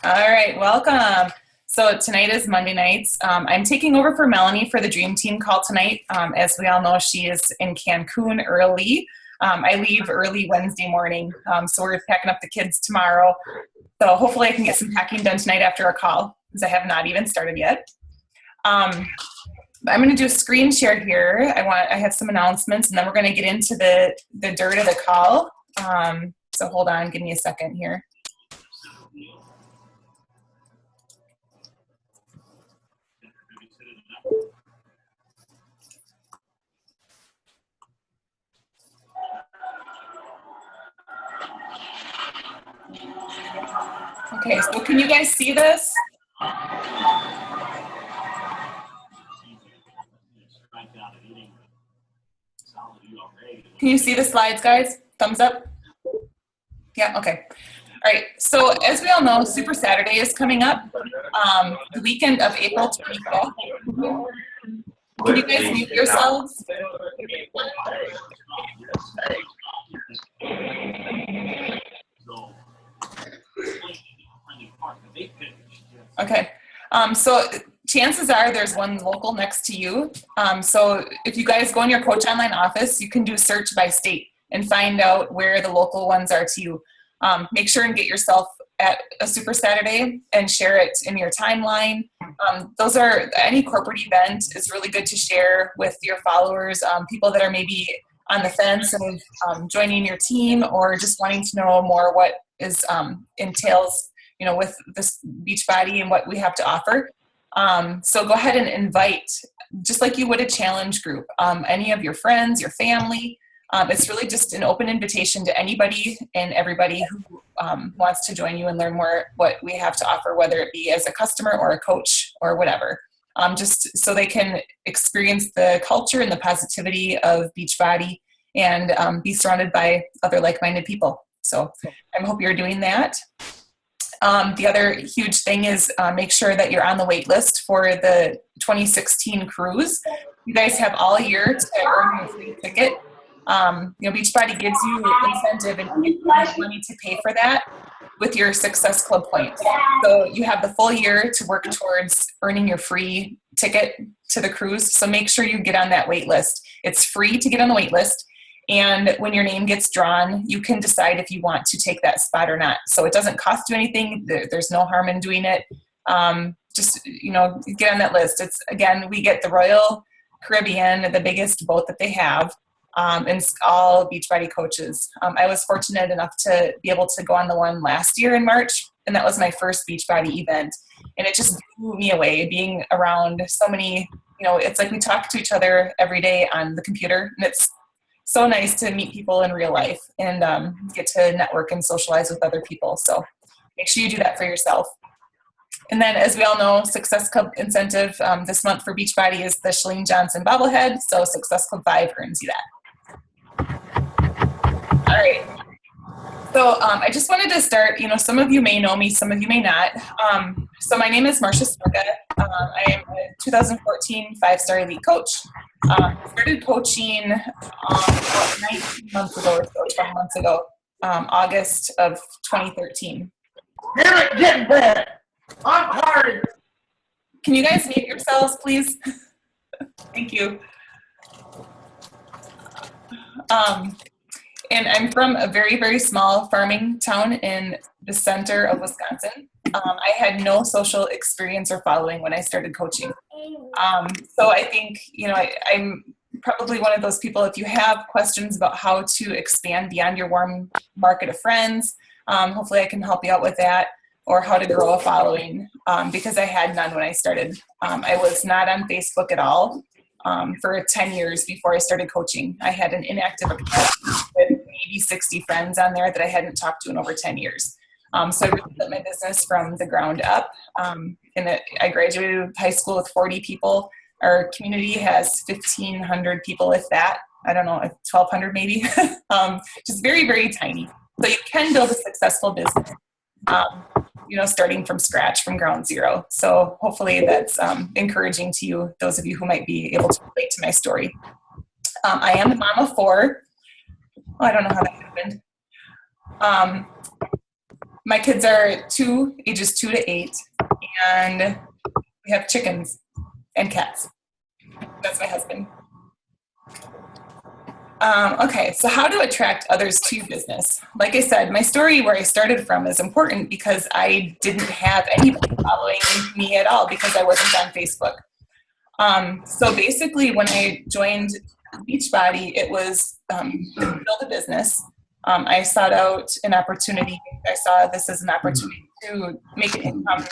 All right, welcome. So tonight is Monday nights. I'm taking over for Melanie for the Dream Team call tonight. As we all know, she is in Cancun early. I leave early Wednesday morning, so we're packing up the kids tomorrow. So hopefully I can get some packing done tonight after our call, because I have not even started yet. I'm going to do a screen share here. I have some announcements, and then we're going to get into the dirt of the call. So hold on, give me a second here. Okay, so can you guys see this? Can you see the slides, guys? Thumbs up? Yeah, okay. All right, so as we all know, Super Saturday is coming up, the weekend of April 25th. Can you guys mute yourselves? Okay, so chances are there's one local next to you. So if you guys go in your Coach Online office, you can do search by state and find out where the local ones are to you. Make sure and get yourself at a Super Saturday and share it in your timeline. Any corporate event is really good to share with your followers, people that are maybe on the fence of joining your team or just wanting to know more what is entails, with this Beachbody and what we have to offer. So go ahead and invite, just like you would a challenge group, any of your friends, your family. It's really just an open invitation to anybody and everybody who wants to join you and learn more what we have to offer, whether it be as a customer or a coach or whatever, just so they can experience the culture and the positivity of Beachbody and be surrounded by other like-minded people. So I hope you're doing that. The other huge thing is make sure that you're on the wait list for the 2016 cruise. You guys have all year to earn your free ticket. Beachbody gives you incentive and money to pay for that with your Success Club points. So you have the full year to work towards earning your free ticket to the cruise. So make sure you get on that wait list. It's free to get on the wait list. And when your name gets drawn, you can decide if you want to take that spot or not. So it doesn't cost you anything. There's no harm in doing it. Just get on that list. It's, again, we get the Royal Caribbean, the biggest boat that they have, and all Beachbody coaches. I was fortunate enough to be able to go on the one last year in March, and that was my first Beachbody event. And it just blew me away being around so many, it's like we talk to each other every day on the computer, and it's so nice to meet people in real life and get to network and socialize with other people. So make sure you do that for yourself. And then, as we all know, Success Club incentive this month for Beachbody is the Shalene Johnson bobblehead. So Success Club 5 earns you that. All right. So I just wanted to start, some of you may know me, some of you may not. So my name is Marcia Smoka. I am a 2014 5-star elite coach. I started coaching about 19 months ago or so, 12 months ago, August of 2013. Get back. I'm hard. Can you guys mute yourselves, please? Thank you. And I'm from a very, very small farming town in the center of Wisconsin. I had no social experience or following when I started coaching. So I think, I'm probably one of those people, if you have questions about how to expand beyond your warm market of friends, hopefully I can help you out with that, or how to grow a following, because I had none when I started. I was not on Facebook at all for 10 years before I started coaching. I had an inactive account with maybe 60 friends on there that I hadn't talked to in over 10 years. So I really built my business from the ground up. I graduated high school with 40 people. Our community has 1,500 people, if that. I don't know, 1,200 maybe. Just very, very tiny. So you can build a successful business, starting from scratch, from ground zero. So hopefully that's encouraging to you, those of you who might be able to relate to my story. I am the mom of 4. Oh, I don't know how that happened. My kids are ages 2 to 8, and we have chickens and cats. That's my husband. Okay, so how to attract others to your business. Like I said, my story where I started from is important because I didn't have anybody following me at all because I wasn't on Facebook. So basically when I joined Beachbody, it was to build a business. I sought out an opportunity. I saw this as an opportunity to make an income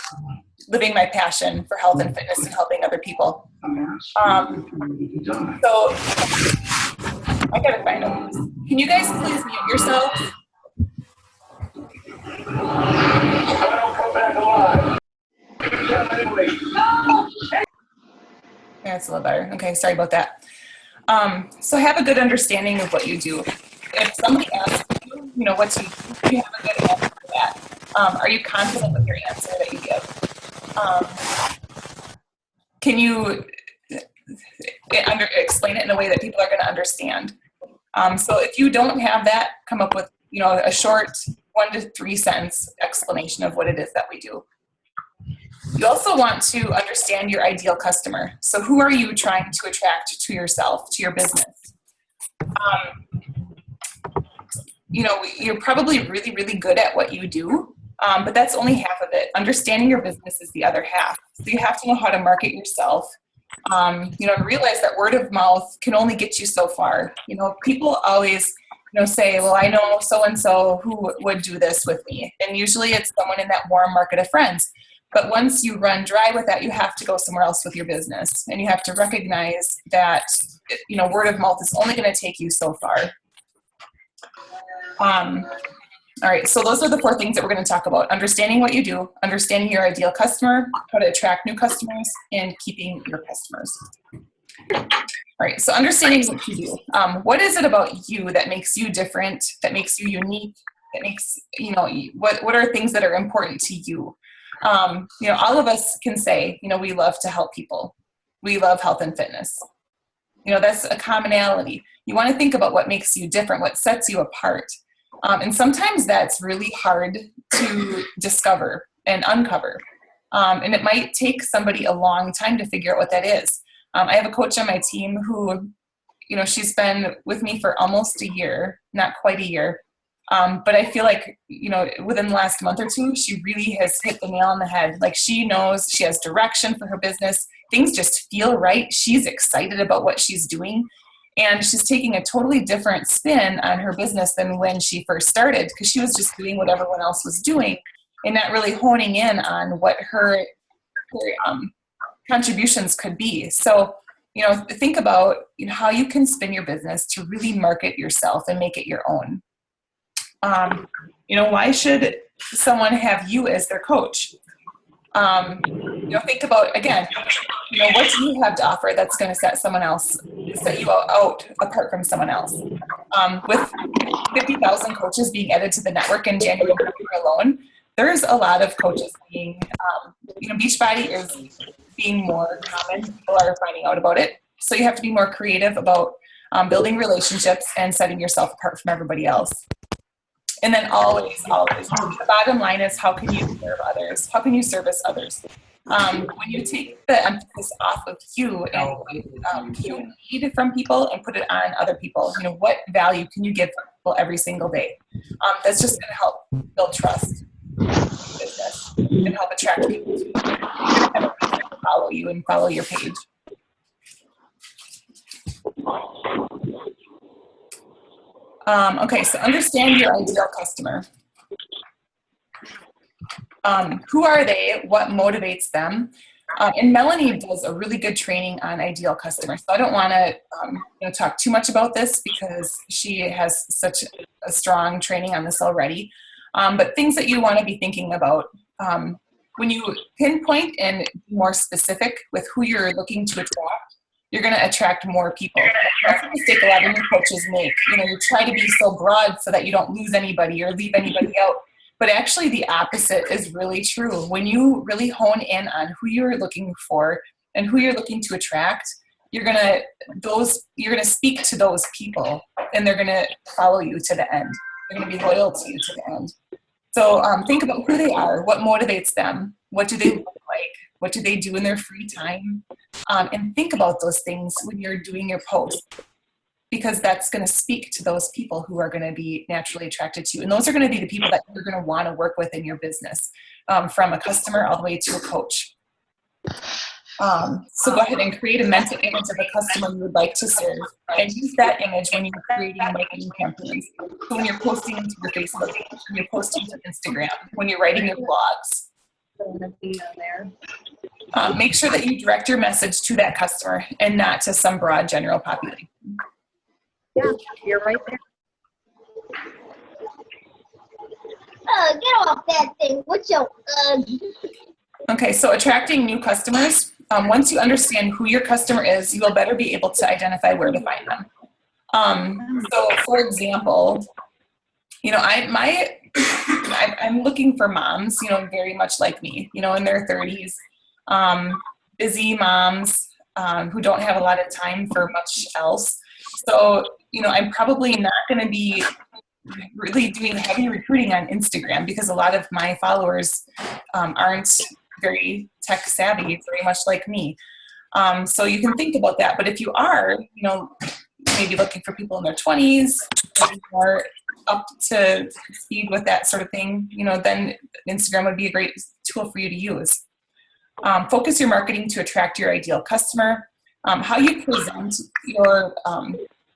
living my passion for health and fitness and helping other people. So I gotta find out. Can you guys please mute yourselves? I don't come back alive. Yeah, it's a little better. Okay, sorry about that. So have a good understanding of what you do. If somebody asks you, what do you have a good answer for that? Are you confident with your answer that you give? Can you explain it in a way that people are going to understand? So if you don't have that, come up with, a short 1 to 3 sentence explanation of what it is that we do. You also want to understand your ideal customer. So who are you trying to attract to yourself, to your business? You're probably really, really good at what you do, but that's only half of it. Understanding your business is the other half. So you have to know how to market yourself. And realize that word of mouth can only get you so far. People always, say, well, I know so-and-so who would do this with me. And usually it's someone in that warm market of friends. But once you run dry with that, you have to go somewhere else with your business. And you have to recognize that, word of mouth is only going to take you so far. All right, so those are the 4 things that we're going to talk about. Understanding what you do, understanding your ideal customer, how to attract new customers, and keeping your customers. All right, so understanding what you do. What is it about you that makes you different, that makes you unique, that makes, what are things that are important to you? All of us can say, we love to help people. We love health and fitness. That's a commonality. You want to think about what makes you different, what sets you apart. And sometimes that's really hard to discover and uncover. And it might take somebody a long time to figure out what that is. I have a coach on my team who, she's been with me for almost a year, not quite a year. But I feel like, within the last month or 2, she really has hit the nail on the head. Like she knows, she has direction for her business. Things just feel right. She's excited about what she's doing. And she's taking a totally different spin on her business than when she first started, because she was just doing what everyone else was doing and not really honing in on what her contributions could be. So, think about how you can spin your business to really market yourself and make it your own. Why should someone have you as their coach? Think about, again, what do you have to offer that's going to set you out apart from someone else? With 50,000 coaches being added to the network in January alone, there's a lot of coaches being, Beachbody is being more common. People are finding out about it. So you have to be more creative about building relationships and setting yourself apart from everybody else. And then always, the bottom line is, how can you serve others? How can you service others? When you take the emphasis off of you and what you need from people and put it on other people, what value can you give people every single day? That's just going to help build trust in business and help attract people to follow you and follow your page. Okay, so understand your ideal customer. Who are they? What motivates them? And Melanie does a really good training on ideal customers. So I don't want to talk too much about this because she has such a strong training on this already. But things that you want to be thinking about when you pinpoint and be more specific with who you're looking to attract, you're going to attract more people. That's a mistake a lot of new coaches make. You try to be so broad so that you don't lose anybody or leave anybody out. But actually the opposite is really true. When you really hone in on who you're looking for and who you're looking to attract, you're going to speak to those people and they're going to follow you to the end. They're going to be loyal to you to the end. So think about who they are, what motivates them, what do they look like, what do they do in their free time, and think about those things when you're doing your post, because that's going to speak to those people who are going to be naturally attracted to you. And those are going to be the people that you're going to want to work with in your business, from a customer all the way to a coach. So go ahead and create a mental image of a customer you would like to serve, and use that image when you're creating marketing campaigns. So when you're posting to your Facebook page, when you're posting to Instagram, when you're writing your blogs. Make sure that you direct your message to that customer and not to some broad general population. Yeah, you're right there. Get off that thing. What's your Okay, so attracting new customers. Once you understand who your customer is, you will better be able to identify where to find them. So for example, I'm looking for moms, very much like me, in their 30s, busy moms who don't have a lot of time for much else. So, I'm probably not going to be really doing heavy recruiting on Instagram, because a lot of my followers aren't very tech savvy, very much like me. So you can think about that. But if you are, maybe looking for people in their 20s, more up to speed with that sort of thing, then Instagram would be a great tool for you to use. Focus your marketing to attract your ideal customer. How you present your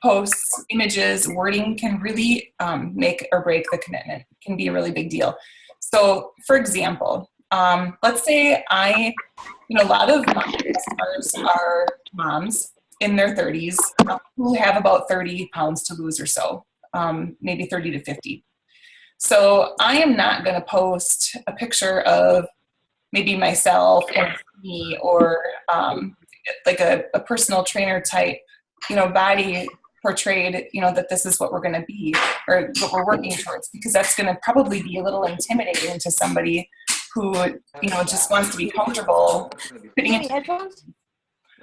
posts, images, wording can really make or break the commitment. It can be a really big deal. So for example, let's say a lot of my customers are moms in their 30s who have about 30 pounds to lose or so, maybe 30 to 50. So I am not going to post a picture of maybe myself or me, or like a personal trainer type, body portrayed, that this is what we're going to be or what we're working towards, because that's going to probably be a little intimidating to somebody who, just wants to be comfortable fitting into Headphones?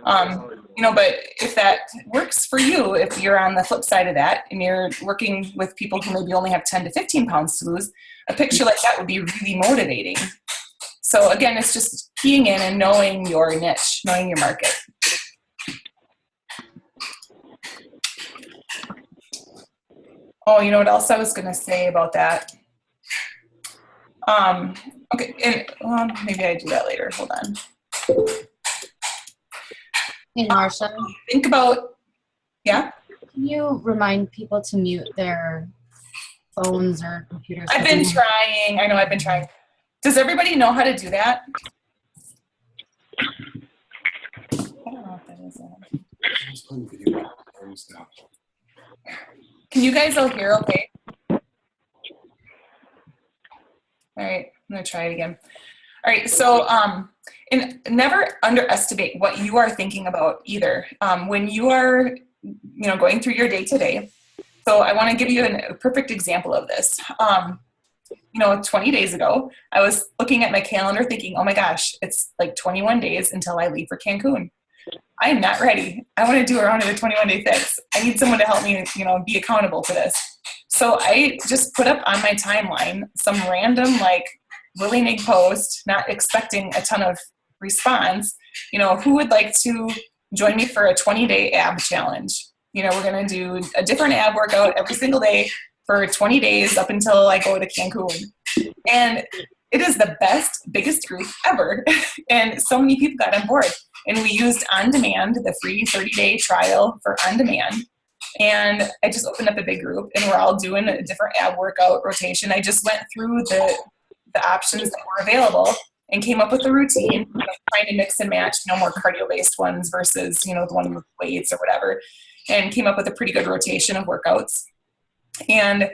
but if that works for you, if you're on the flip side of that and you're working with people who maybe only have 10 to 15 pounds to lose, a picture like that would be really motivating. So again, it's just keying in and knowing your niche, knowing your market. Oh, you know what else I was going to say about that? Okay, and maybe I do that later. Hold on. Hey, Marsha, Think about, yeah? can you remind people to mute their phones or computers? I've been trying. I know I've been trying. Does everybody know how to do that? I don't know if that is it. Can you guys all hear okay? All right, I'm gonna try it again. All right, so and never underestimate what you are thinking about either when you are, going through your day to day. So I want to give you a perfect example of this. 20 days ago, I was looking at my calendar thinking, oh my gosh, it's like 21 days until I leave for Cancun. I am not ready. I want to do around a 21-day fix. I need someone to help me, be accountable for this. So I just put up on my timeline some random, willy-nilly post, not expecting a ton of response. Who would like to join me for a 20-day ab challenge? We're going to do a different ab workout every single day for 20 days up until I go to Cancun. And it is the best, biggest group ever. And so many people got on board. And we used On Demand, the free 30-day trial for On Demand. And I just opened up a big group, and we're all doing a different ab workout rotation. I just went through the options that were available and came up with a routine, trying to mix and match, more cardio-based ones versus, the one with weights or whatever, and came up with a pretty good rotation of workouts. And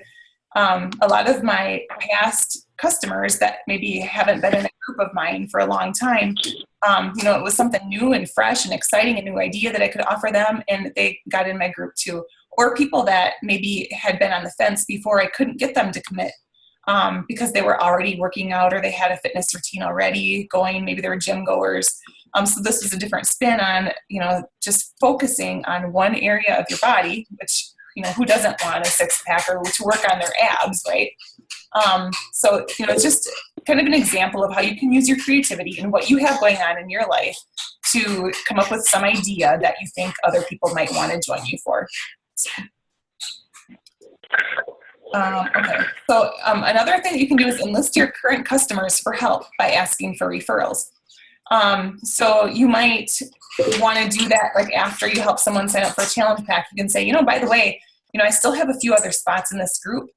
a lot of my past customers that maybe haven't been in a group of mine for a long time, it was something new and fresh and exciting, a new idea that I could offer them, and they got in my group too. Or people that maybe had been on the fence before, I couldn't get them to commit because they were already working out or they had a fitness routine already going, maybe they were gym goers. So this is a different spin on, just focusing on one area of your body, which who doesn't want a six pack or to work on their abs, right? So, it's just kind of an example of how you can use your creativity and what you have going on in your life to come up with some idea that you think other people might want to join you for. Okay, so another thing that you can do is enlist your current customers for help by asking for referrals. So you might want to do that like after you help someone sign up for a challenge pack. You can say, by the way, I still have a few other spots in this group.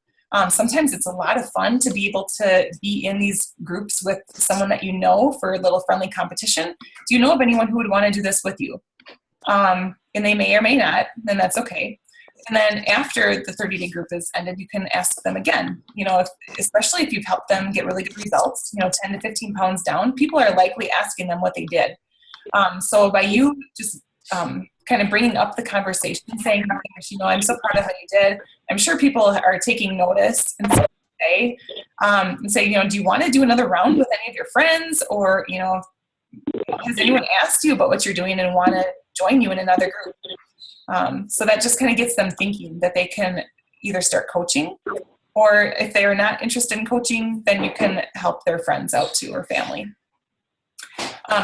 Sometimes it's a lot of fun to be able to be in these groups with someone that you know for a little friendly competition. Do you know of anyone who would want to do this with you? And they may or may not, then that's okay. And then after the 30-day group is ended, you can ask them again, especially if you've helped them get really good results, 10 to 15 pounds down, people are likely asking them what they did. So by you just kind of bringing up the conversation, saying, I'm so proud of how you did. I'm sure people are taking notice and say, do you want to do another round with any of your friends? Or, has anyone asked you about what you're doing and want to join you in another group? So that just kind of gets them thinking that they can either start coaching, or if they are not interested in coaching, then you can help their friends out too, or family.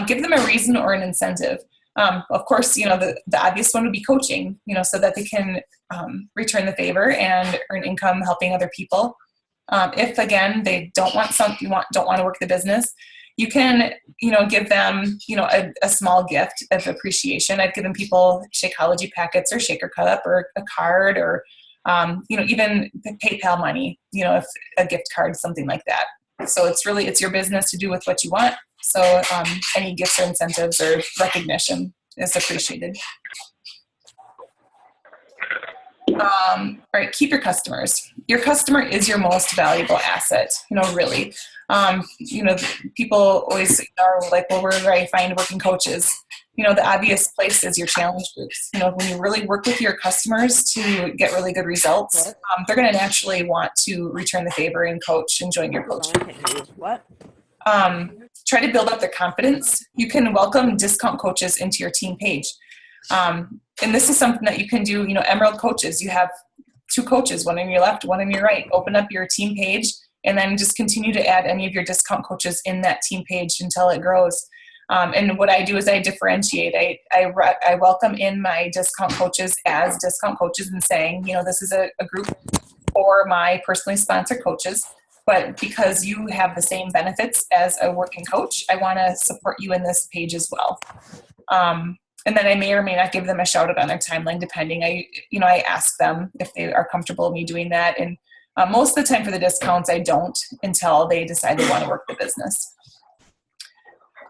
Give them a reason or an incentive. Of course, the obvious one would be coaching, so that they can return the favor and earn income helping other people. If again, they don't want don't want to work the business, you can, give them, a small gift of appreciation. I've given people Shakeology packets or Shaker Cup or a card or, even PayPal money, if a gift card, something like that. So it's your business to do with what you want. So any gifts or incentives or recognition is appreciated. All right, keep your customers. Your customer is your most valuable asset, really. People always are like, well, where do I find working coaches? The obvious place is your challenge groups. When you really work with your customers to get really good results, they're going to naturally want to return the favor and coach and join your coaching. What? Try to build up their confidence. You can welcome discount coaches into your team page. And this is something that you can do, Emerald coaches. You have 2 coaches, one on your left, one on your right. Open up your team page and then just continue to add any of your discount coaches in that team page until it grows. And what I do is I differentiate. I welcome in my discount coaches as discount coaches and saying, this is a group for my personally sponsored coaches. But because you have the same benefits as a working coach, I want to support you in this page as well. And then I may or may not give them a shout out on their timeline, depending. I ask them if they are comfortable with me doing that. And most of the time for the discounts, I don't until they decide they want to work the business.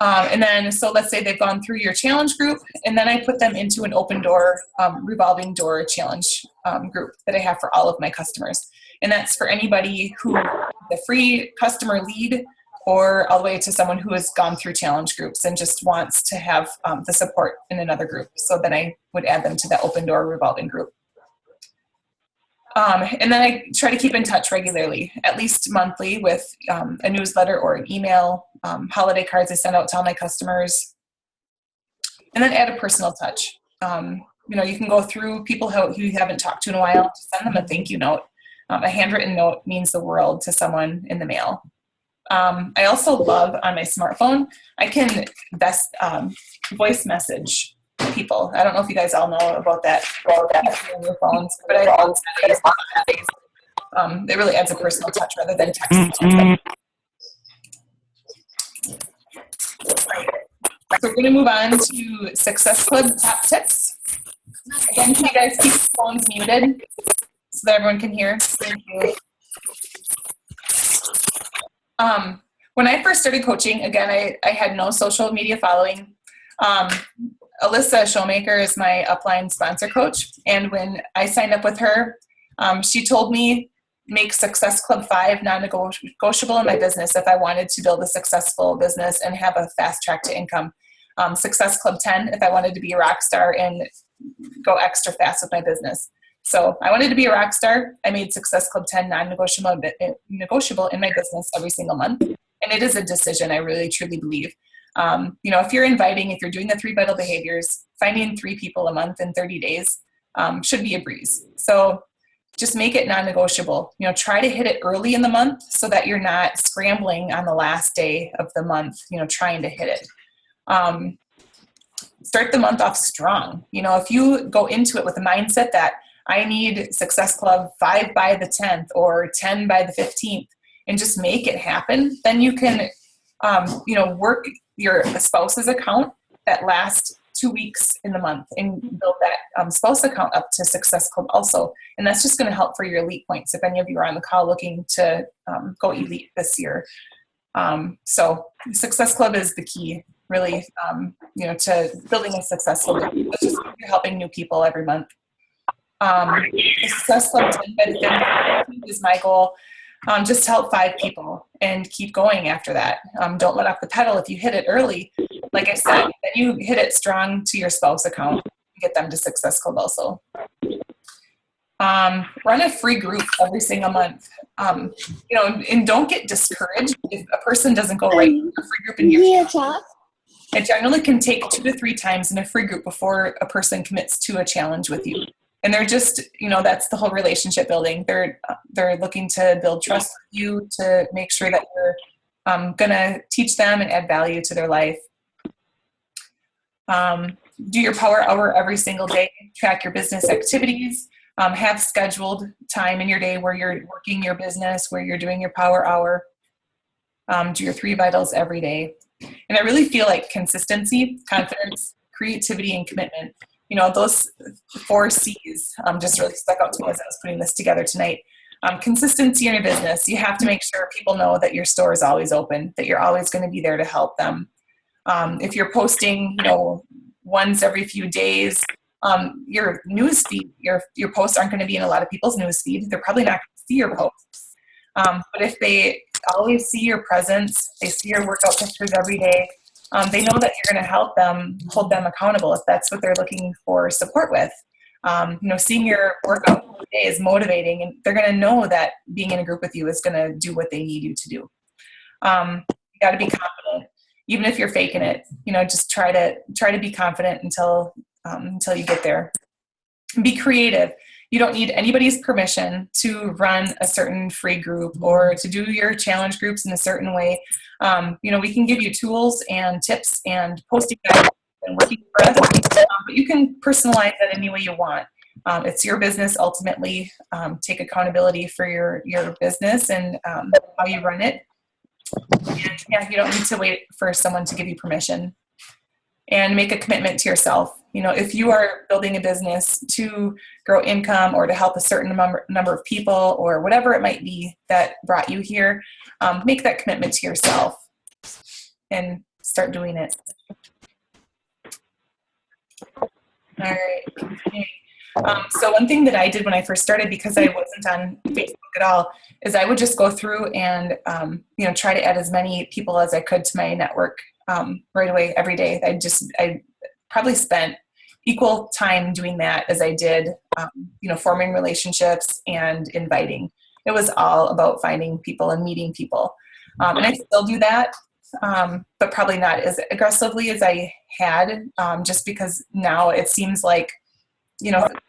And then, so let's say they've gone through your challenge group, and then I put them into an open door, revolving door challenge group that I have for all of my customers. And that's for anybody who the free customer lead, or all the way to someone who has gone through challenge groups and just wants to have the support in another group. So then I would add them to that open door revolving group. And then I try to keep in touch regularly, at least monthly, with a newsletter or an email, holiday cards I send out to all my customers, and then add a personal touch. You can go through people who you haven't talked to in a while, send them a thank you note. A handwritten note means the world to someone in the mail. I also love on my smartphone, I can voice message people. I don't know if you guys all know about that on your phones, but I love that. It really adds a personal touch rather than texting. So we're going to move on to Success Club top tips. Again, can you guys keep phones muted so that everyone can hear? Thank you. When I first started coaching, again, I had no social media following. Alyssa Showmaker is my upline sponsor coach. And when I signed up with her, she told me make Success Club 5 non-negotiable in my business if I wanted to build a successful business and have a fast track to income. Success Club 10 if I wanted to be a rock star and go extra fast with my business. So I wanted to be a rock star. I made Success Club 10 non-negotiable in my business every single month. And it is a decision I really, truly believe. If you're doing the 3 vital behaviors, finding 3 people a month in 30 days, should be a breeze. So just make it non-negotiable. Try to hit it early in the month so that you're not scrambling on the last day of the month, trying to hit it. Start the month off strong. If you go into it with the mindset that I need Success Club 5 by the 10th or 10 by the 15th and just make it happen, then you can, work your spouse's account that last 2 weeks in the month and build that spouse account up to Success Club also. And that's just going to help for your elite points if any of you are on the call looking to go elite this year. So Success Club is the key, really, to building a successful business. It's just you're helping new people every month. The Success Club 10 by the 15th is my goal. Just help 5 people and keep going after that. Don't let off the pedal. If you hit it early, like I said, then you hit it strong to your spouse account, get them to Success Club also. Run a free group every single month. And don't get discouraged if a person doesn't go right in a free group in your challenge. It generally can take 2 to 3 times in a free group before a person commits to a challenge with you. And they're just, that's the whole relationship building. They're looking to build trust with you, to make sure that you're going to teach them and add value to their life. Do your power hour every single day. Track your business activities. Have scheduled time in your day where you're working your business, where you're doing your power hour. Do your 3 vitals every day. And I really feel like consistency, confidence, creativity, and commitment, those 4 C's just really stuck out to me as I was putting this together tonight. Consistency in your business. You have to make sure people know that your store is always open, that you're always going to be there to help them. If you're posting, once every few days, your news feed, your posts aren't going to be in a lot of people's news feed. They're probably not going to see your posts. But if they always see your presence, they see your workout pictures every day, they know that you're going to help them, hold them accountable if that's what they're looking for support with. Seeing your workout every day is motivating, and they're going to know that being in a group with you is going to do what they need you to do. You got to be confident, even if you're faking it. Just try to be confident until you get there. Be creative. You don't need anybody's permission to run a certain free group or to do your challenge groups in a certain way. We can give you tools and tips and posting guides and working for us, but you can personalize that any way you want. It's your business ultimately. Take accountability for your business and how you run it. And you don't need to wait for someone to give you permission. And make a commitment to yourself. If you are building a business to grow income or to help a certain number of people or whatever it might be that brought you here, make that commitment to yourself and start doing it. All right. So one thing that I did when I first started, because I wasn't on Facebook at all, is I would just go through and try to add as many people as I could to my network right away every day. I probably spent equal time doing that as I did, forming relationships and inviting. It was all about finding people and meeting people. And I still do that, but probably not as aggressively as I had, just because now it seems like,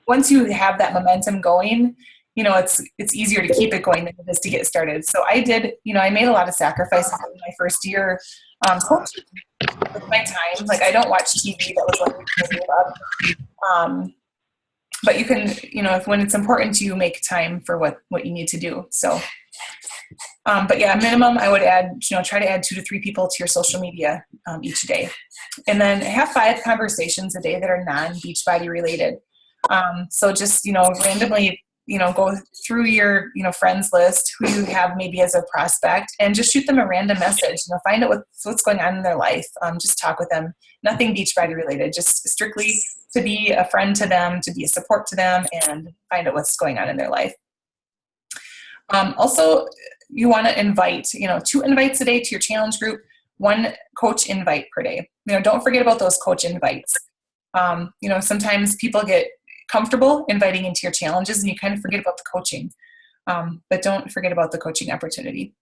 once you have that momentum going, it's easier to keep it going than it is to get started. So I did, I made a lot of sacrifices in my first year coaching with my time. Like, I don't watch TV. That was one reason I gave up. But you can, when it's important to you, make time for what you need to do. So, but yeah, minimum, I would add, try to add 2 to 3 people to your social media each day. And then have 5 conversations a day that are non-Beachbody related. So just, randomly, go through your, friends list who you have maybe as a prospect and just shoot them a random message, find out what's going on in their life. Just talk with them, nothing Beachbody related, just strictly to be a friend to them, to be a support to them, and find out what's going on in their life. Also, you want to invite, 2 invites a day to your challenge group, 1 coach invite per day. Don't forget about those coach invites. Sometimes people get comfortable inviting into your challenges and you kind of forget about the coaching. But don't forget about the coaching opportunity.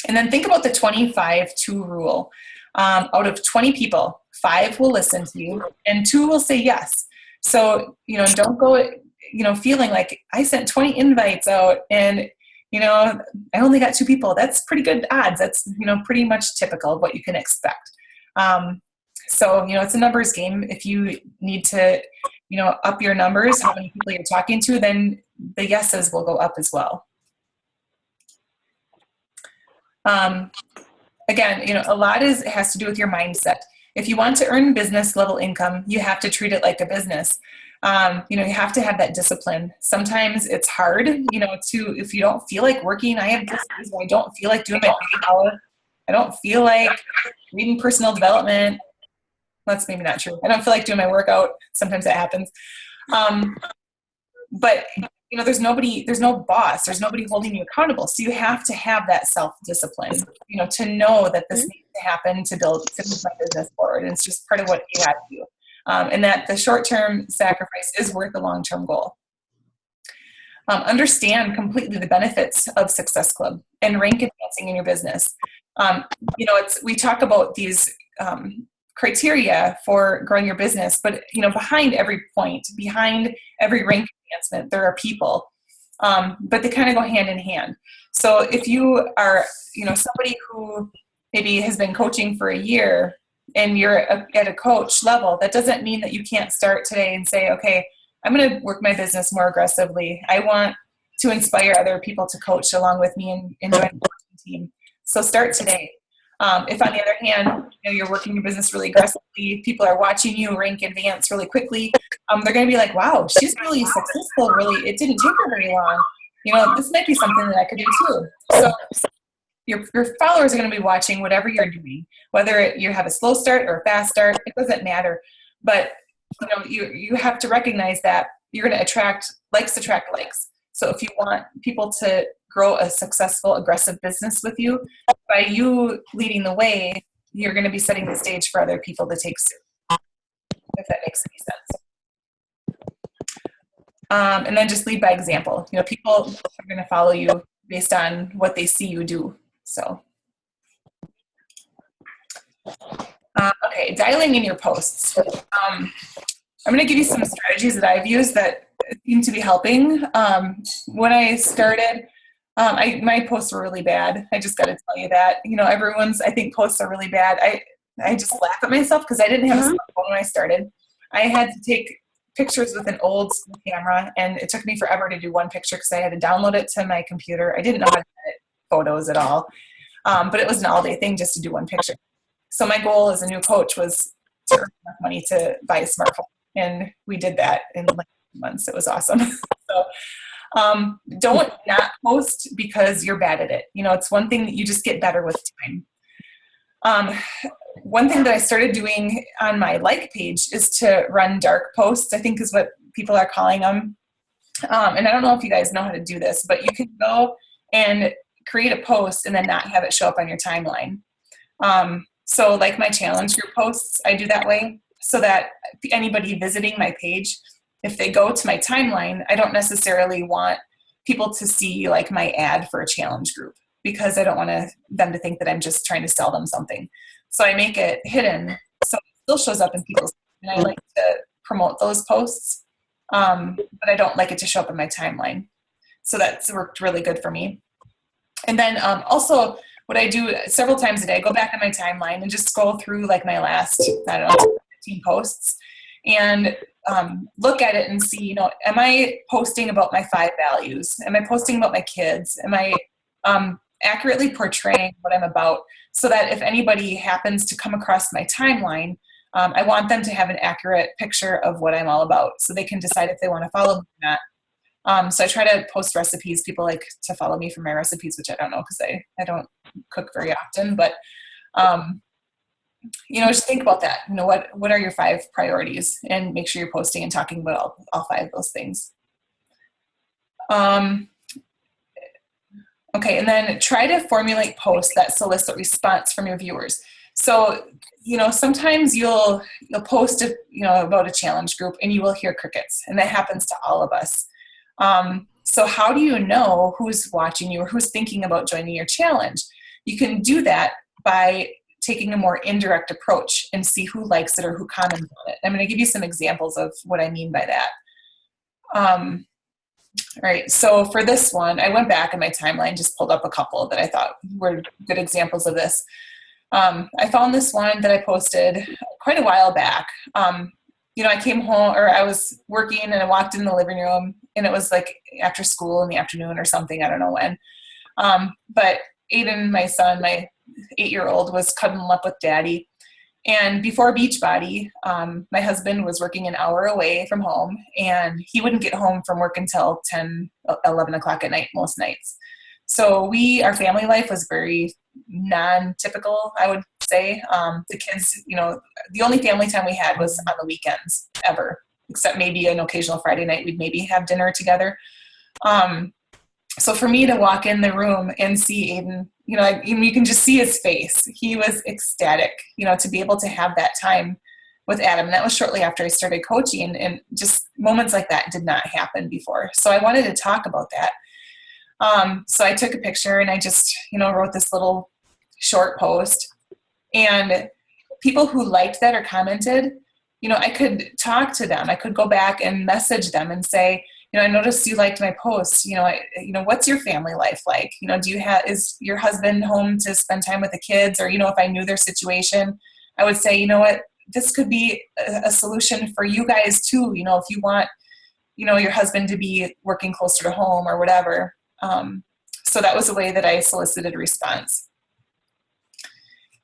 And then think about the 25-2 rule. Out of 20 people, 5 will listen to you and 2 will say yes. So, don't go, feeling like I sent 20 invites out and, I only got 2 people. That's pretty good odds. That's, pretty much typical of what you can expect. So, it's a numbers game. If you need to, up your numbers, how many people you're talking to, then the yeses will go up as well. Again, a lot has to do with your mindset. If you want to earn business level income, you have to treat it like a business. You have to have that discipline. Sometimes it's hard, if you don't feel like working. I have days where I don't feel like doing my hour. I don't feel like reading personal development. That's maybe not true. I don't feel like doing my workout. Sometimes that happens. But there's no boss, there's nobody holding you accountable. So you have to have that self-discipline, to know that this needs to happen to move my business forward. And it's just part of what you have to do. And that the short-term sacrifice is worth the long-term goal. Understand completely the benefits of Success Club and rank advancing in your business. We talk about these criteria for growing your business, but behind every point, behind every rank advancement, there are people, but they kind of go hand in hand. So if you are, somebody who maybe has been coaching for a year and you're at a coach level, that doesn't mean that you can't start today and say, okay, I'm going to work my business more aggressively. I want to inspire other people to coach along with me and join the coaching team. So start today. If on the other hand, you're working your business really aggressively, people are watching you rank advance really quickly, they're going to be like, wow, she's really successful. Really, it didn't take her very long. This might be something that I could do too. So your followers are going to be watching whatever you're doing, whether you have a slow start or a fast start, it doesn't matter. But you have to recognize that you're going to attract likes. So if you want people to grow a successful, aggressive business with you, by you leading the way, you're going to be setting the stage for other people to take suit, if that makes any sense. And then just lead by example. People are going to follow you based on what they see you do. So, okay, dialing in your posts. I'm going to give you some strategies that I've used that seem to be helping. When I started, my posts were really bad. I just got to tell you that. Everyone's, I think, posts are really bad. I just laugh at myself because I didn't have a smartphone when I started. I had to take pictures with an old school camera, and it took me forever to do one picture because I had to download it to my computer. I didn't know how to edit photos at all, but it was an all-day thing just to do one picture. So my goal as a new coach was to earn enough money to buy a smartphone, and we did that in like months. It was awesome. So don't not post because you're bad at it. It's one thing that you just get better with time. One thing that I started doing on my like page is to run dark posts, I think is what people are calling them. And I don't know if you guys know how to do this, but you can go and create a post and then not have it show up on your timeline. So like my challenge group posts, I do that way so that anybody visiting my page, if they go to my timeline, I don't necessarily want people to see like my ad for a challenge group because I don't want them to think that I'm just trying to sell them something. So I make it hidden so it still shows up in people's, and I like to promote those posts, but I don't like it to show up in my timeline. So that's worked really good for me. And then also what I do several times a day, I go back on my timeline and just scroll through like my last, 15 posts and look at it and see, am I posting about my 5 values? Am I posting about my kids? Am I accurately portraying what I'm about so that if anybody happens to come across my timeline, I want them to have an accurate picture of what I'm all about so they can decide if they want to follow me or not. So I try to post recipes. People like to follow me for my recipes, which I don't know because I don't cook very often, but just think about that. What are your 5 priorities, and make sure you're posting and talking about all 5 of those things. Okay, and then try to formulate posts that solicit response from your viewers. So, sometimes you'll post about a challenge group and you will hear crickets, and that happens to all of us. So how do you know who's watching you or who's thinking about joining your challenge? You can do that by taking a more indirect approach and see who likes it or who comments on it. I'm going to give you some examples of what I mean by that. All right, so for this one, I went back in my timeline, just pulled up a couple that I thought were good examples of this. I found this one that I posted quite a while back. I came home, or I was working, and I walked in the living room, and it was like after school in the afternoon or something, I don't know when. But Aiden, my son, my 8-year-old, was cuddling up with daddy. And before Beachbody, my husband was working an hour away from home, and he wouldn't get home from work until 10, 11 o'clock at night most nights. So our family life was very non-typical, I would say. The kids, the only family time we had was on the weekends ever, except maybe an occasional Friday night, we'd maybe have dinner together. So for me to walk in the room and see Aiden, you can just see his face. He was ecstatic, to be able to have that time with Adam. And that was shortly after I started coaching, and just moments like that did not happen before. So I wanted to talk about that. So I took a picture, and I just, wrote this little short post, and people who liked that or commented, I could talk to them. I could go back and message them and say, I noticed you liked my post. What's your family life like? Is your husband home to spend time with the kids? Or, if I knew their situation, I would say, this could be a solution for you guys too. If you want, your husband to be working closer to home or whatever. So that was a way that I solicited a response.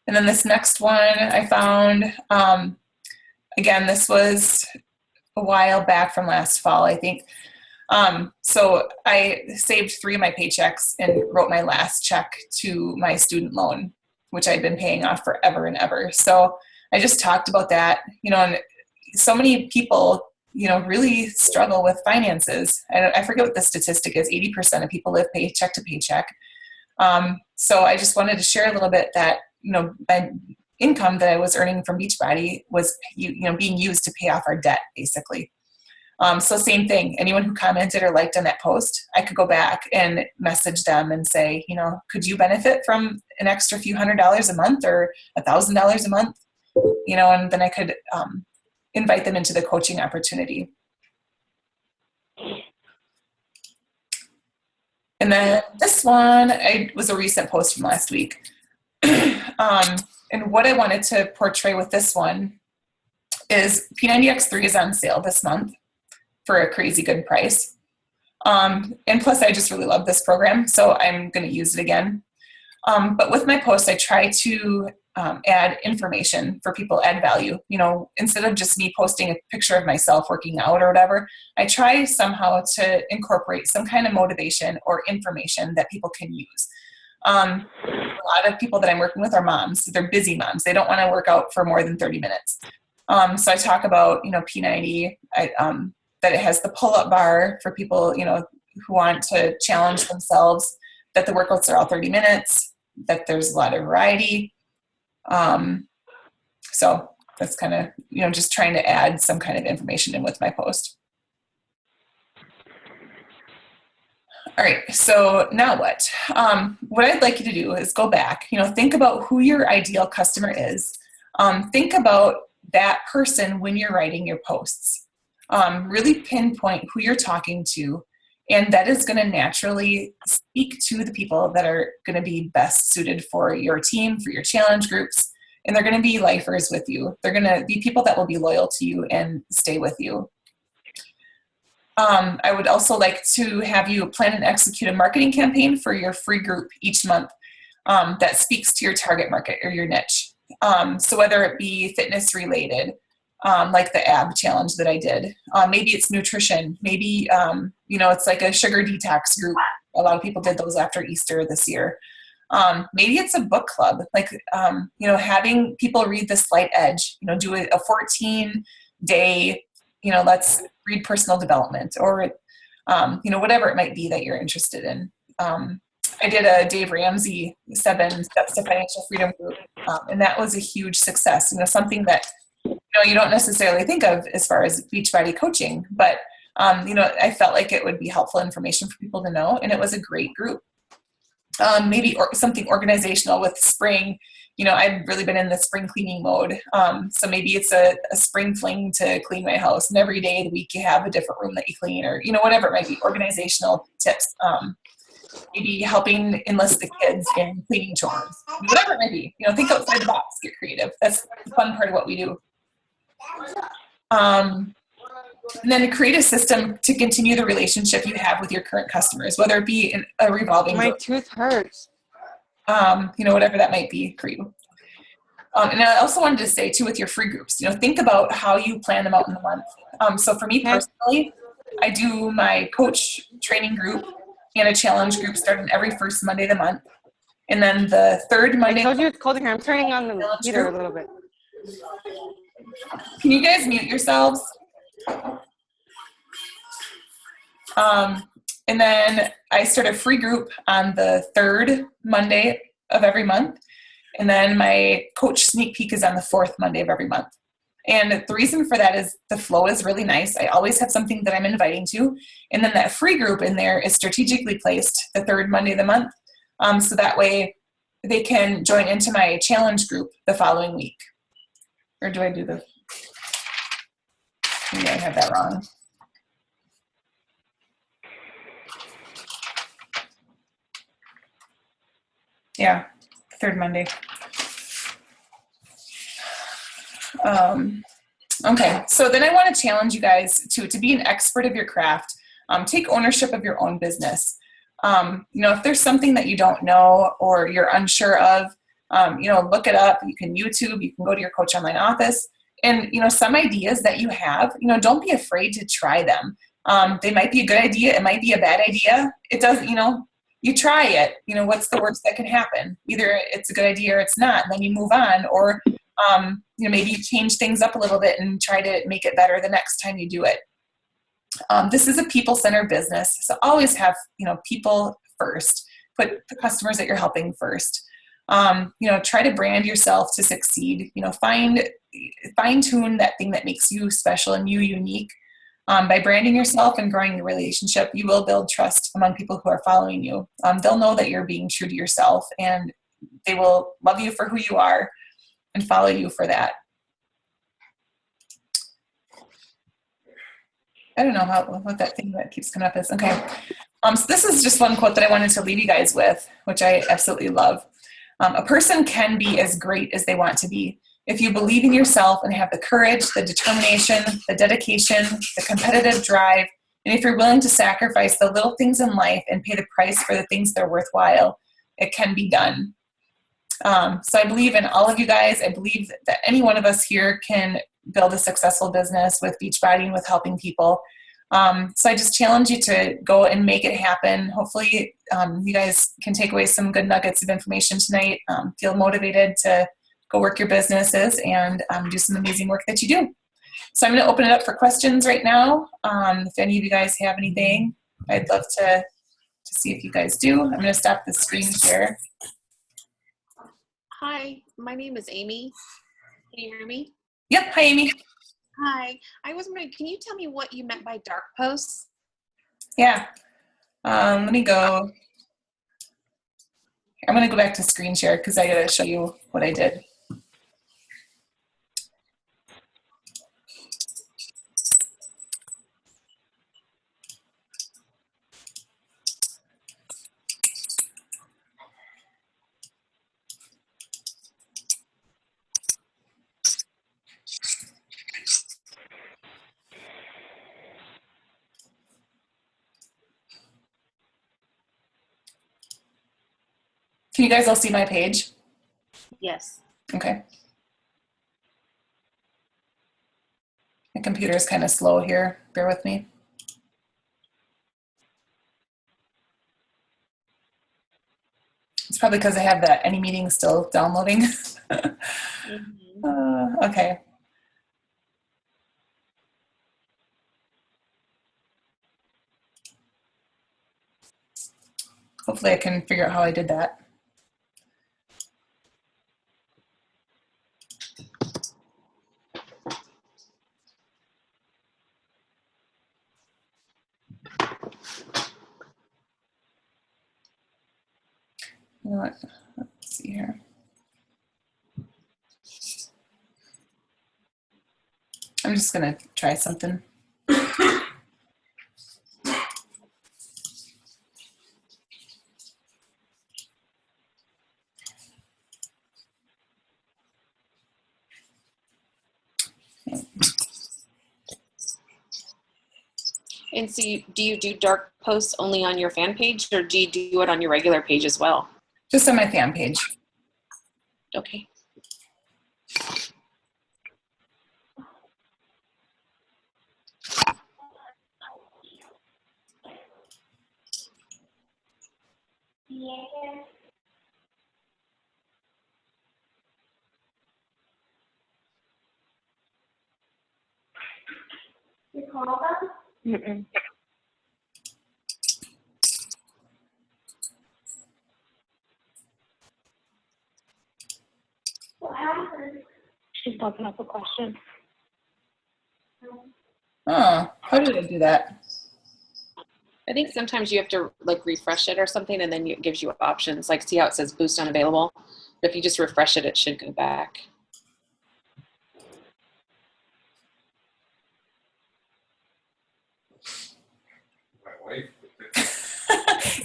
And then this next one I found, again, this was a while back from last fall, I think. So I saved 3 of my paychecks and wrote my last check to my student loan, which I'd been paying off forever and ever. So I just talked about that, and so many people, really struggle with finances. I forget what the statistic is. 80% of people live paycheck to paycheck. So I just wanted to share a little bit that, my income that I was earning from Beachbody was, being used to pay off our debt, basically. So same thing, anyone who commented or liked on that post, I could go back and message them and say, could you benefit from an extra few $100s a month or $1,000 a month? And then I could invite them into the coaching opportunity. And then this one was a recent post from last week. And what I wanted to portray with this one is P90X3 is on sale this month for a crazy good price. And plus I just really love this program, so I'm going to use it again. But with my posts, I try to add information for people, add value. Instead of just me posting a picture of myself working out or whatever, I try somehow to incorporate some kind of motivation or information that people can use. A lot of people that I'm working with are moms. They're busy moms. They don't want to work out for more than 30 minutes. So I talk about, P90, that it has the pull-up bar for people, who want to challenge themselves, that the workouts are all 30 minutes, that there's a lot of variety. So that's kind of, just trying to add some kind of information in with my post. All right, so now what? What I'd like you to do is go back, think about who your ideal customer is. Think about that person when you're writing your posts. Really pinpoint who you're talking to, and that is going to naturally speak to the people that are going to be best suited for your team, for your challenge groups, and they're going to be lifers with you. They're going to be people that will be loyal to you and stay with you. I would also like to have you plan and execute a marketing campaign for your free group each month that speaks to your target market or your niche. So whether it be fitness related, like the ab challenge that I did. Maybe it's nutrition. Maybe, it's like a sugar detox group. A lot of people did those after Easter this year. Maybe it's a book club, like, having people read The Slight Edge, do a 14-day, let's read personal development or, whatever it might be that you're interested in. I did a Dave Ramsey 7 Steps to Financial Freedom group, and that was a huge success. Something that you don't necessarily think of as far as Beachbody coaching, but I felt like it would be helpful information for people to know, and it was a great group. Maybe something organizational with spring you know, I've really been in the spring cleaning mode. So maybe it's a spring fling to clean my house, and every day of the week you have a different room that you clean, or, you know, whatever it might be, organizational tips. Maybe helping enlist the kids in cleaning chores, whatever it might be. You know, think outside the box, get creative. That's the fun part of what we do. And then create a system to continue the relationship you have with your current customers, whether it be in a revolving My door, tooth hurts. you know, whatever that might be for you. And I also wanted to say too, with your free groups, you know, think about how you plan them out in the month. So for me personally, I do my coach training group and a challenge group starting every first Monday of the month. And then the third Monday. I told you it's cold in here. I'm turning on the heater a little bit. Can you guys mute yourselves? And then I start a free group on the third Monday of every month. And then my coach sneak peek is on the fourth Monday of every month. And the reason for that is the flow is really nice. I always have something that I'm inviting to. And then that free group in there is strategically placed the third Monday of the month. So that way they can join into my challenge group the following week. Or do I do the, maybe I have that wrong. Yeah, third Monday. Okay, so then I want to challenge you guys to be an expert of your craft. Take ownership of your own business. You know, if there's something that you don't know or you're unsure of, you know, look it up. You can YouTube, you can go to your Coach Online office. And, you know, some ideas that you have, you know, don't be afraid to try them. They might be a good idea. It might be a bad idea. It doesn't, you know, you try it. You know, what's the worst that can happen? Either it's a good idea or it's not, and then you move on. Or, you know, maybe you change things up a little bit and try to make it better the next time you do it. This is a people-centered business, so always have, you know, people first. Put the customers that you're helping first. You know, try to brand yourself to succeed. You know, fine-tune that thing that makes you special and you unique. By branding yourself and growing your relationship, you will build trust among people who are following you. They'll know that you're being true to yourself, and they will love you for who you are and follow you for that. I don't know what that thing that keeps coming up is. Okay. So this is just one quote that I wanted to leave you guys with, which I absolutely love. A person can be as great as they want to be. If you believe in yourself and have the courage, the determination, the dedication, the competitive drive, and if you're willing to sacrifice the little things in life and pay the price for the things that are worthwhile, it can be done. So I believe in all of you guys. I believe that any one of us here can build a successful business with Beachbody and with helping people. So I just challenge you to go and make it happen. Hopefully you guys can take away some good nuggets of information tonight, feel motivated to go work your businesses and do some amazing work that you do. So I'm going to open it up for questions right now. If any of you guys have anything, I'd love to see if you guys do. I'm going to stop the screen share. Hi, my name is Amy. Can you hear me? Yep. Hi, Amy. Hi. I was wondering, can you tell me what you meant by dark posts? Yeah. Let me go. I'm going to go back to screen share because I got to show you what I did. Can you guys all see my page? Yes. Okay. My computer is kind of slow here. Bear with me. It's probably because I have that any meeting still downloading. Okay. Hopefully I can figure out how I did that. You know what? Let's see here. I'm just gonna try something. And so do you do dark posts only on your fan page, or do you do it on your regular page as well? Just on my fan page. Okay. Mm-mm. She's looking up a question. Oh, how did I do that? I think sometimes you have to like refresh it or something, and then it gives you options. Like, see how it says boost unavailable? But if you just refresh it, it should go back.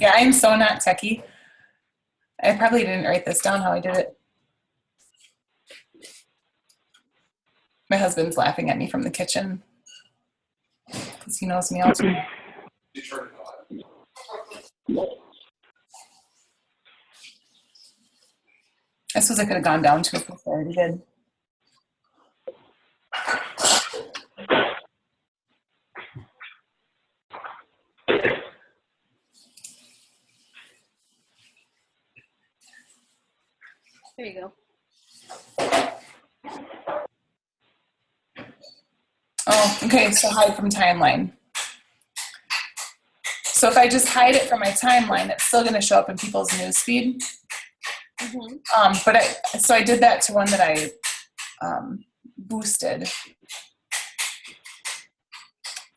Yeah, I'm so not techie. I probably didn't write this down how I did it. My husband's laughing at me from the kitchen because he knows me all too well. I suppose I could have gone down to it before I already did. There you go. Oh, okay, so hide from timeline. So if I just hide it from my timeline, it's still going to show up in people's newsfeed. Mm-hmm. So I did that to one that I boosted.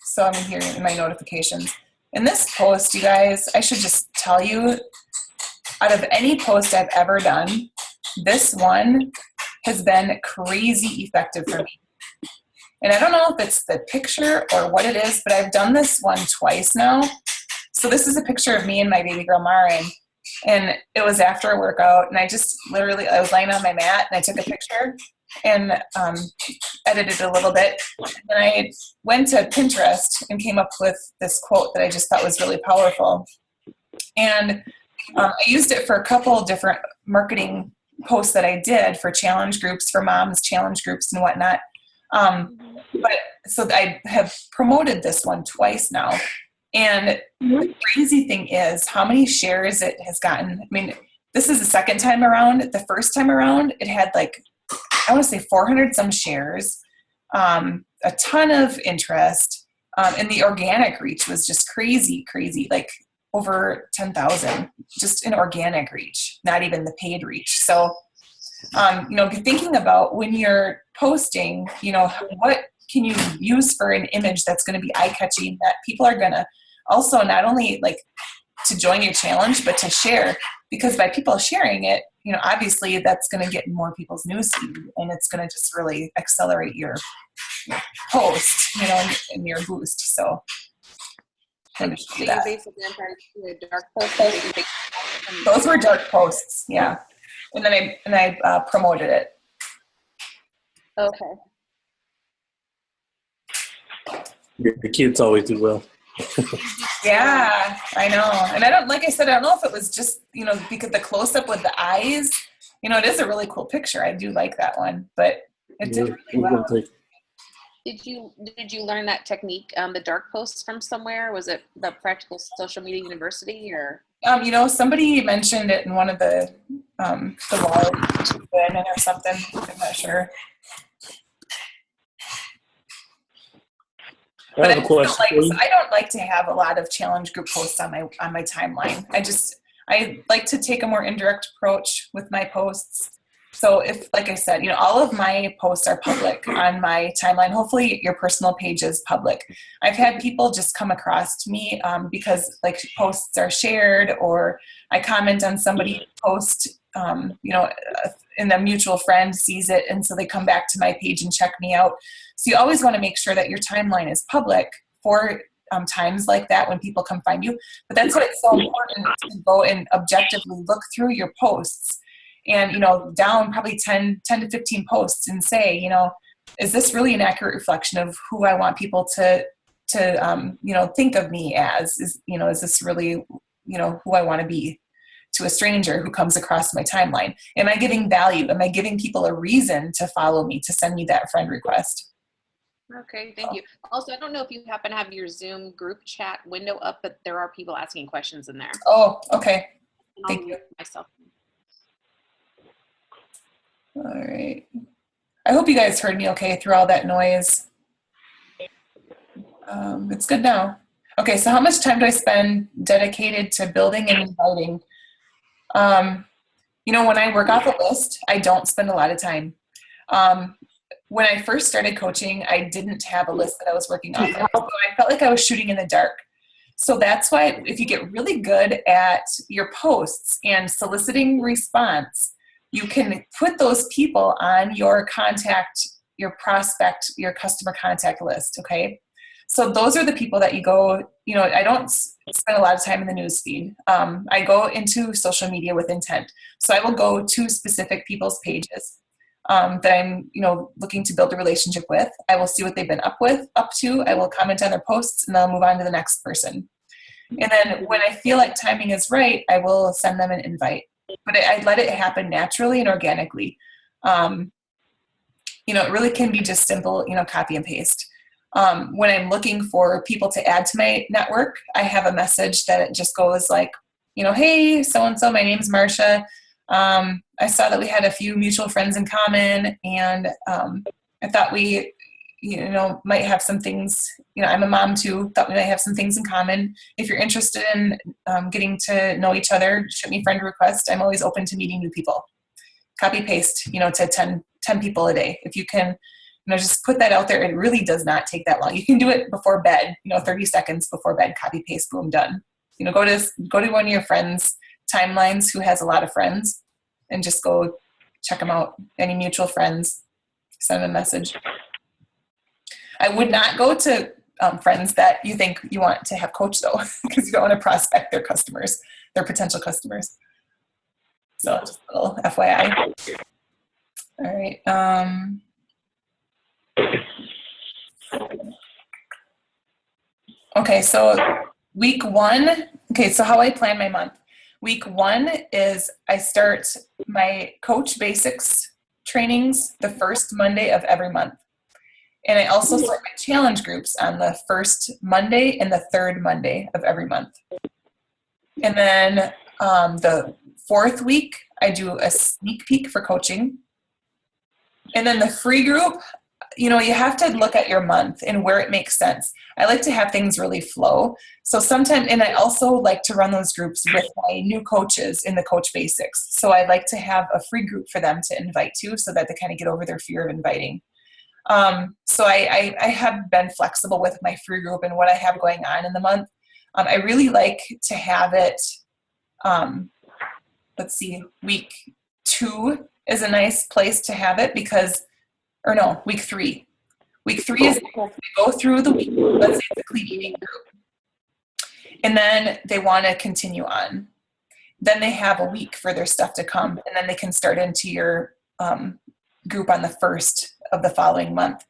So I'm here in my notifications. In this post, you guys, I should just tell you, out of any post I've ever done, this one has been crazy effective for me. And I don't know if it's the picture or what it is, but I've done this one twice now. So this is a picture of me and my baby girl Marin. And it was after a workout, and I just literally, I was laying on my mat, and I took a picture and edited a little bit. And I went to Pinterest and came up with this quote that I just thought was really powerful. And I used it for a couple different marketing posts that I did for challenge groups, for moms challenge groups and whatnot. But so I have promoted this one twice now. And the crazy thing is how many shares it has gotten. I mean, this is the second time around. The first time around, it had like, I want to say 400 some shares, a ton of interest, and the organic reach was just crazy, like over 10,000 just in organic reach, not even the paid reach. So, thinking about when you're posting, what can you use for an image that's going to be eye-catching, that people are going to also not only like to join your challenge, but to share, because by people sharing it, obviously that's going to get in more people's newsfeed, and it's going to just really accelerate your post, and your boost. So let me show you that. Basically, I'm trying to do a dark post. Those were dark posts, yeah. And then I promoted it. Okay. The kids always do well. Yeah, I know. And I don't know if it was just, because the close up with the eyes, it is a really cool picture. I do like that one, but it did really well. Did you learn that technique, the dark posts, from somewhere? Was it the Practical Social Media University, or? Somebody mentioned it in one of the wall or something. I'm not sure. I have a question for you. I don't like to have a lot of challenge group posts on my timeline. I like to take a more indirect approach with my posts. So if, like I said, all of my posts are public on my timeline. Hopefully your personal page is public. I've had people just come across to me because like posts are shared, or I comment on somebody's post, and a mutual friend sees it, and so they come back to my page and check me out. So you always want to make sure that your timeline is public for times like that when people come find you. But that's why it's so important to go and objectively look through your posts and, down probably 10 to 15 posts and say, is this really an accurate reflection of who I want people to think of me as? Is this really, who I want to be to a stranger who comes across my timeline? Am I giving value? Am I giving people a reason to follow me, to send me that friend request? Okay, thank you. Also, I don't know if you happen to have your Zoom group chat window up, but there are people asking questions in there. Oh, okay. And I'll Thank you. mute myself. All right. I hope you guys heard me okay through all that noise. It's good now. Okay, so how much time do I spend dedicated to building and inviting? When I work off a list, I don't spend a lot of time. When I first started coaching, I didn't have a list that I was working off of, so I felt like I was shooting in the dark. So that's why if you get really good at your posts and soliciting response, you can put those people on your contact, your prospect, your customer contact list, okay? So those are the people that you go, I don't spend a lot of time in the news feed. I go into social media with intent. So I will go to specific people's pages that I'm, looking to build a relationship with. I will see what they've been up to. I will comment on their posts, and then I'll move on to the next person. And then when I feel like timing is right, I will send them an invite. But I let it happen naturally and organically. It really can be just simple, copy and paste. When I'm looking for people to add to my network, I have a message that it just goes like, hey, so-and-so, my name's Marcia. I saw that we had a few mutual friends in common, and I thought we, might have some things, I'm a mom too, thought we might have some things in common. If you're interested in getting to know each other, shoot me a friend request. I'm always open to meeting new people. Copy paste, to 10 people a day. If you can, just put that out there. It really does not take that long. You can do it before bed, 30 seconds before bed, copy paste, boom, done. Go to one of your friends' timelines who has a lot of friends and just go check them out. Any mutual friends, send them a message. I would not go to friends that you think you want to have coach though, because you don't want to prospect their customers, their potential customers. So just a little FYI. All right. Okay, so week 1. Okay, so how I plan my month. Week 1 is I start my Coach Basics trainings the first Monday of every month. And I also start my challenge groups on the first Monday and the third Monday of every month. And then the 4th week, I do a sneak peek for coaching. And then the free group, you have to look at your month and where it makes sense. I like to have things really flow. So sometimes, and I also like to run those groups with my new coaches in the Coach Basics. So I like to have a free group for them to invite to so that they kind of get over their fear of inviting. So I have been flexible with my free group and what I have going on in the month. I really like to have it, let's see, week 2 is a nice place to have it because, or no, week 3. Week 3 is we go through the week, let's say it's a clean eating group. And then they want to continue on. Then they have a week for their stuff to come, and then they can start into your group on the 1st of the following month.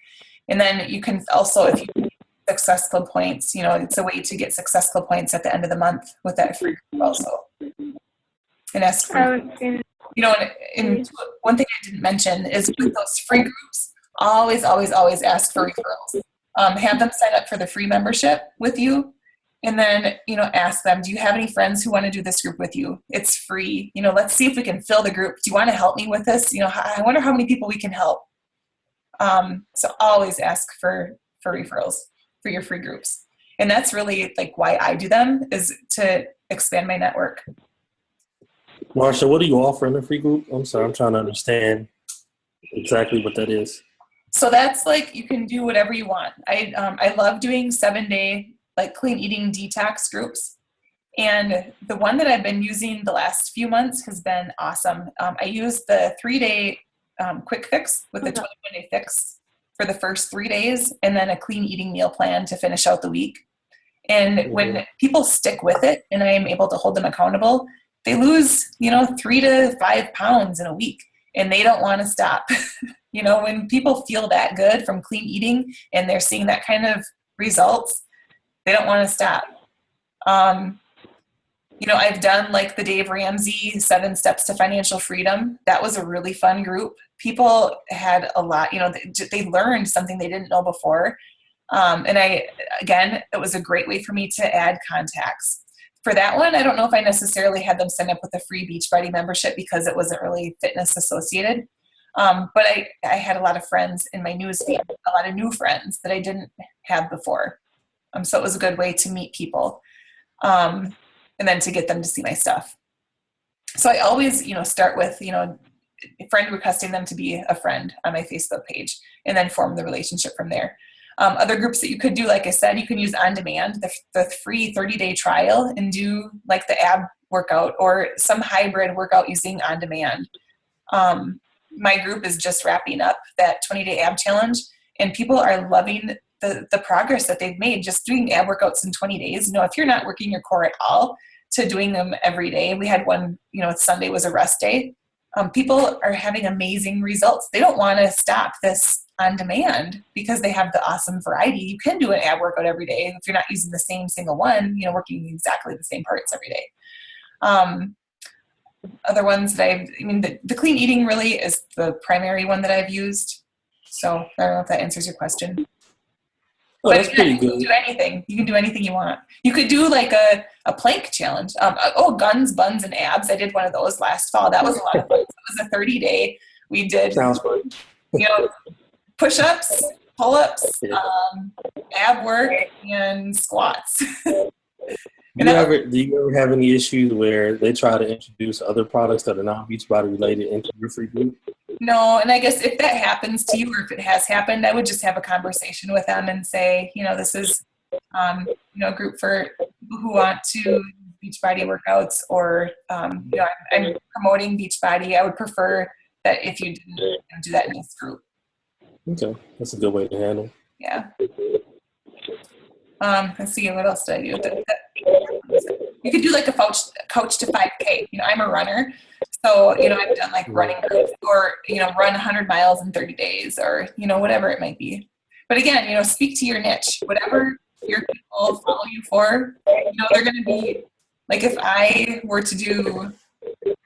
And then you can also, if you need Success Club points, it's a way to get Success Club points at the end of the month with that free group also. And ask for, and one thing I didn't mention is with those free groups, always ask for referrals. Have them sign up for the free membership with you. And then, ask them, do you have any friends who want to do this group with you? It's free. Let's see if we can fill the group. Do you want to help me with this? I wonder how many people we can help. So always ask for referrals for your free groups. And that's really like why I do them, is to expand my network. Marsha, what do you offer in the free group? I'm sorry, I'm trying to understand exactly what that is. So that's like, you can do whatever you want. I love doing 7-day like clean eating detox groups. And the one that I've been using the last few months has been awesome. I used the 3-day quick fix with the 21-day fix for the first 3 days, and then a clean eating meal plan to finish out the week. And when people stick with it and I am able to hold them accountable, they lose, 3 to 5 pounds in a week, and they don't want to stop. When people feel that good from clean eating and they're seeing that kind of results, they don't want to stop. I've done like the Dave Ramsey 7 Steps to Financial Freedom. That was a really fun group. People had a lot, they learned something they didn't know before. And it was a great way for me to add contacts. For that one, I don't know if I necessarily had them sign up with a free Beachbody membership because it wasn't really fitness associated. But I had a lot of friends in my newsfeed, a lot of new friends that I didn't have before. So it was a good way to meet people. And then to get them to see my stuff. So I always, start with, a friend requesting them to be a friend on my Facebook page, and then form the relationship from there. Other groups that you could do, like I said, you can use on demand, the free 30-day trial, and do like the ab workout or some hybrid workout using on demand. My group is just wrapping up that 20-day ab challenge, and people are loving the progress that they've made just doing ab workouts in 20 days. If you're not working your core at all, to doing them every day. We had one, Sunday was a rest day. People are having amazing results. They don't want to stop this on demand because they have the awesome variety. You can do an ab workout every day if you're not using the same single one, working exactly the same parts every day. Other ones that the clean eating really is the primary one that I've used. So I don't know if that answers your question. Oh, that's pretty good. You can do anything. You can do anything you want. You could do like a plank challenge. Guns, buns, and abs. I did one of those last fall. That was a lot of fun. It was a 30-day. We did, Sounds fun. push-ups, pull-ups, ab work, and squats. Do you ever have any issues where they try to introduce other products that are not Beachbody related into your free group? No, and I guess if that happens to you, or if it has happened, I would just have a conversation with them and say, this is, a group for people who want to Beachbody workouts, or, I'm promoting Beachbody. I would prefer that if you didn't do that in this group. Okay, that's a good way to handle. Yeah. Let's see, what else did I do? You could do like a coach to 5K. I'm a runner. So, I've done like running groups, or, run 100 miles in 30 days, or, whatever it might be. But again, speak to your niche. Whatever your people follow you for, they're going to be, like if I were to do,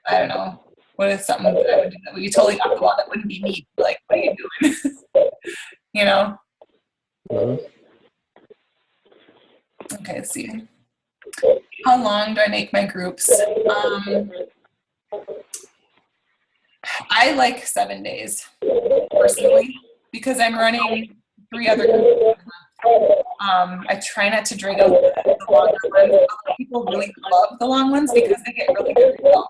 I don't know, what is something that I would do that would be totally off the wall, that wouldn't be me. Like, what are you doing? Mm-hmm. Okay, let's see. How long do I make my groups? I like 7 days personally because I'm running 3 other groups. I try not to drag out the longer ones. People really love the long ones because they get really good results.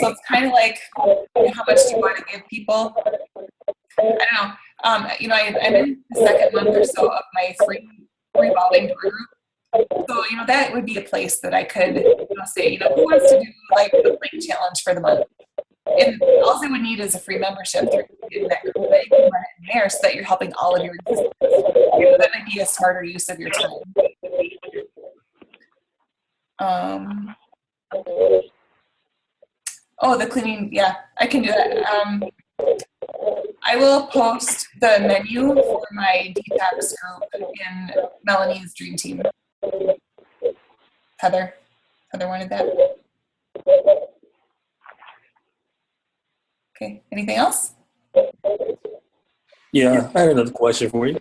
So it's kind of like, how much do you want to give people? I don't know. I'm in the second month or so of my free revolving door group. So, that would be a place that I could say, who wants to do like the plank challenge for the month? And all I would need is a free membership in that group that you can run it in there so that you're helping all of your existing. That might be a smarter use of your time. The cleaning, yeah, I can do that. I will post the menu for my detox group in Melanie's Dream Team. Heather wanted that. Okay, anything else? Yeah, I had another question for you.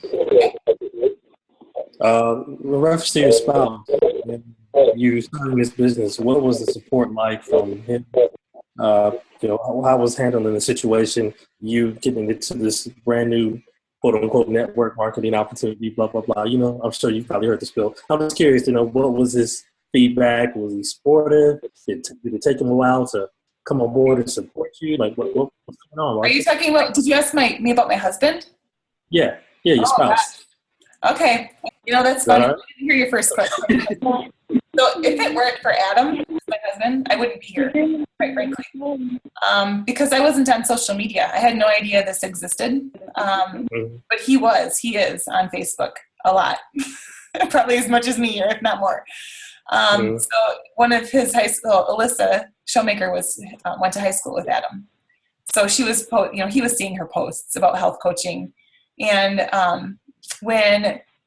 In reference to your spouse, you starting this business, what was the support like from him? How was handling the situation, you getting into this brand new quote unquote network marketing opportunity, blah, blah, blah. I'm sure you probably heard the spill. I'm just curious to know, what was his feedback? Was he supportive? Did it take him a while to come on board and support you? Like, what's going on, Are Mark? you talking about, did you ask me about my husband? Yeah, your Oh, spouse. Okay. That's Is that funny. all I right? didn't hear your first question. So if it weren't for Adam, my husband, I wouldn't be here, quite frankly. Because I wasn't on social media. I had no idea this existed. But he is on Facebook a lot. Probably as much as me, or if not more. So one of his high school, Alyssa Showmaker, went to high school with Adam. So she was, he was seeing her posts about health coaching. And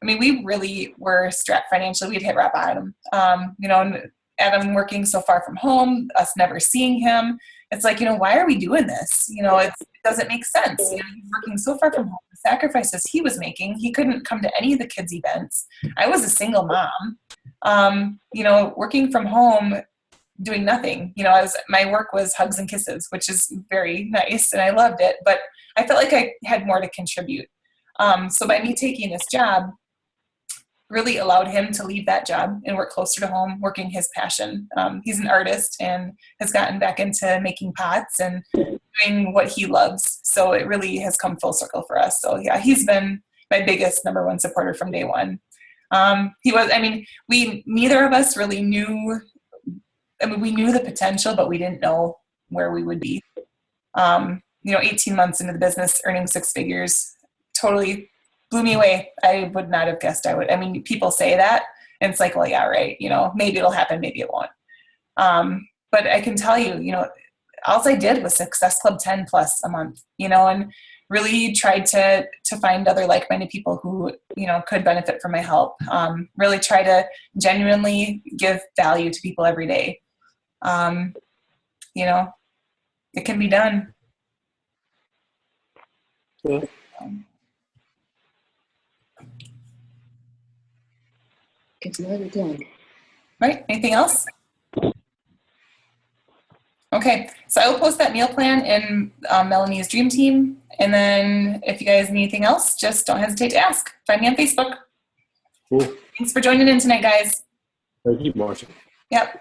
we really were strapped financially. We'd hit rock bottom. And Adam working so far from home, us never seeing him. It's like, why are we doing this? It doesn't make sense. He's working so far from home. The sacrifices he was making, he couldn't come to any of the kids' events. I was a single mom, working from home, doing nothing. My work was hugs and kisses, which is very nice, and I loved it. But I felt like I had more to contribute. So by me taking this job, really allowed him to leave that job and work closer to home, working his passion. He's an artist and has gotten back into making pots and doing what he loves. So it really has come full circle for us. So yeah, he's been my biggest number one supporter from day one. Neither of us really knew, we knew the potential, but we didn't know where we would be. 18 months into the business, earning six figures, totally blew me away. I would not have guessed I would. People say that, and it's like, well, yeah, right. Maybe it'll happen, maybe it won't. But I can tell you, all I did was Success Club 10 plus a month, and really tried to find other like-minded people who, could benefit from my help. Really try to genuinely give value to people every day. It can be done. Yeah. It's never done. Right? Anything else? Okay, so I will post that meal plan in Melanie's Dream Team. And then if you guys need anything else, just don't hesitate to ask. Find me on Facebook. Cool. Thanks for joining in tonight, guys. Thank you, Marcia. Yep.